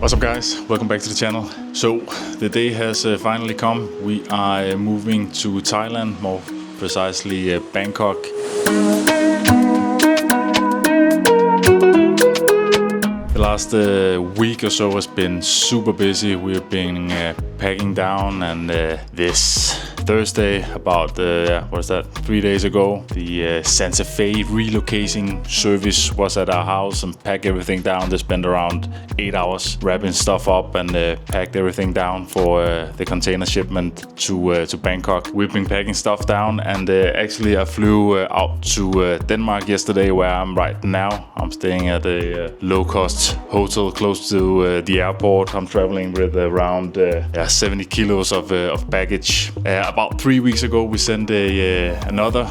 What's up guys, welcome back to the channel. So the day has finally come. We are moving to Thailand, more precisely Bangkok. The last week or so has been super busy. We've been packing down, and this Thursday, about 3 days ago, the Santa Fe relocating service was at our house and packed everything down. They spent around 8 hours wrapping stuff up and packed everything down for the container shipment to Bangkok. We've been packing stuff down, and actually I flew out to Denmark yesterday, where I'm right now. I'm staying at a low-cost hotel close to the airport. I'm traveling with around 70 kilos of baggage. About 3 weeks ago, we sent another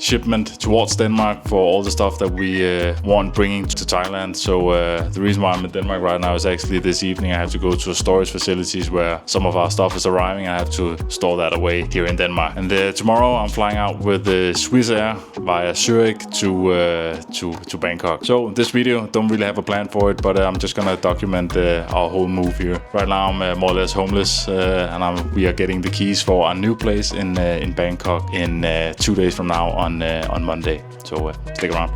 shipment towards Denmark for all the stuff that we want bringing to Thailand. So the reason why I'm in Denmark right now is actually this evening I have to go to a storage facilities where some of our stuff is arriving. I have to store that away here in Denmark. And tomorrow I'm flying out with Swiss Air via Zurich to Bangkok. So this video, don't really have a plan for it, but I'm just gonna document our whole move here. Right now I'm more or less homeless, and we are getting the keys for our new place in Bangkok in 2 days from now on Monday. So stick around.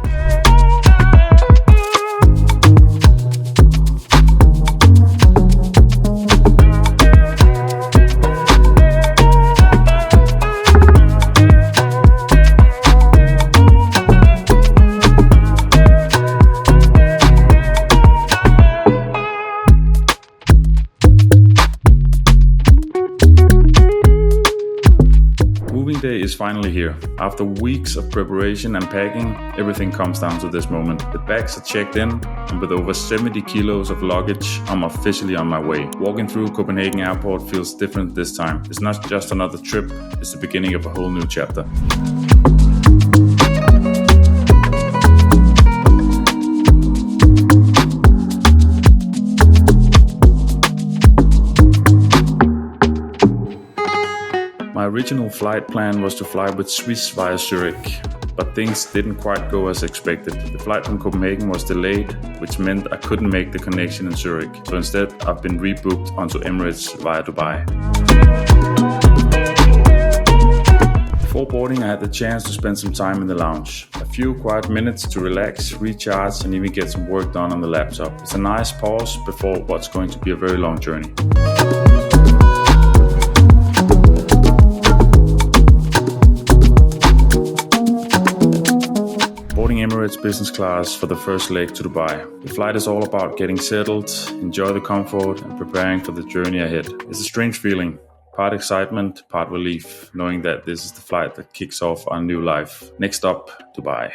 Day is finally here. After weeks of preparation and packing, everything comes down to this moment. The bags are checked in, and with over 70 kilos of luggage, I'm officially on my way. Walking through Copenhagen Airport feels different this time. It's not just another trip, it's the beginning of a whole new chapter. My original flight plan was to fly with Swiss via Zurich, but things didn't quite go as expected. The flight from Copenhagen was delayed, which meant I couldn't make the connection in Zurich. So instead, I've been rebooked onto Emirates via Dubai. Before boarding, I had the chance to spend some time in the lounge. A few quiet minutes to relax, recharge, and even get some work done on the laptop. It's a nice pause before what's going to be a very long journey. Emirates Business Class for the first leg to Dubai. The flight is all about getting settled, enjoy the comfort, and preparing for the journey ahead. It's a strange feeling, part excitement, part relief, knowing that this is the flight that kicks off our new life. Next up, Dubai.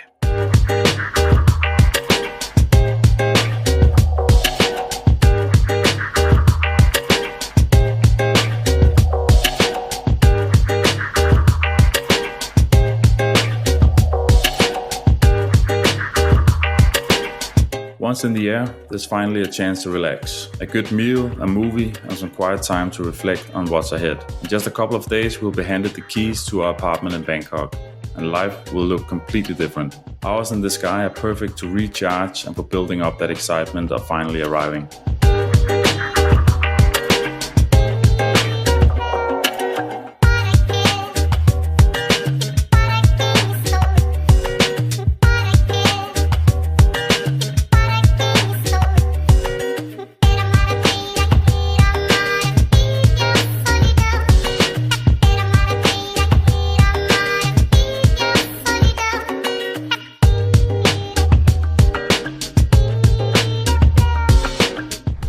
Once in the air, there's finally a chance to relax. A good meal, a movie, and some quiet time to reflect on what's ahead. In just a couple of days, we'll be handed the keys to our apartment in Bangkok, and life will look completely different. Hours in the sky are perfect to recharge and for building up that excitement of finally arriving.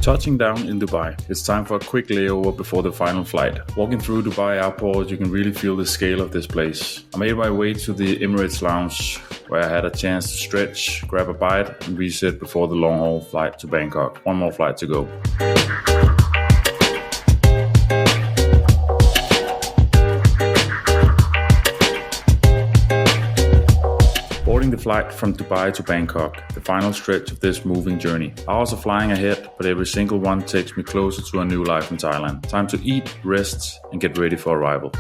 Touching down in Dubai, it's time for a quick layover before the final flight. Walking through Dubai Airport, you can really feel the scale of this place. I made my way to the Emirates Lounge, where I had a chance to stretch, grab a bite, and reset before the long-haul flight to Bangkok. One more flight to go. Boarding the flight from Dubai to Bangkok, the final stretch of this moving journey. Hours of flying ahead, but every single one takes me closer to a new life in Thailand. Time to eat, rest, and get ready for arrival.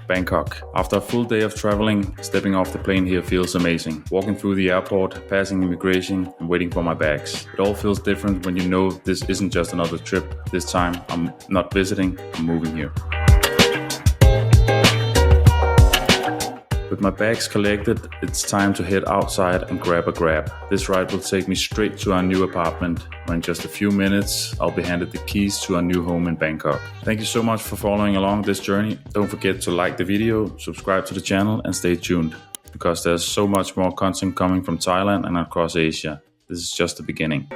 Bangkok. After a full day of traveling, stepping off the plane here feels amazing. Walking through the airport, passing immigration, and waiting for my bags. It all feels different when you know this isn't just another trip. This time, I'm not visiting, I'm moving here. With my bags collected, it's time to head outside and grab a grab. This ride will take me straight to our new apartment, where in just a few minutes, I'll be handed the keys to our new home in Bangkok. Thank you so much for following along this journey. Don't forget to like the video, subscribe to the channel, and stay tuned, because there's so much more content coming from Thailand and across Asia. This is just the beginning.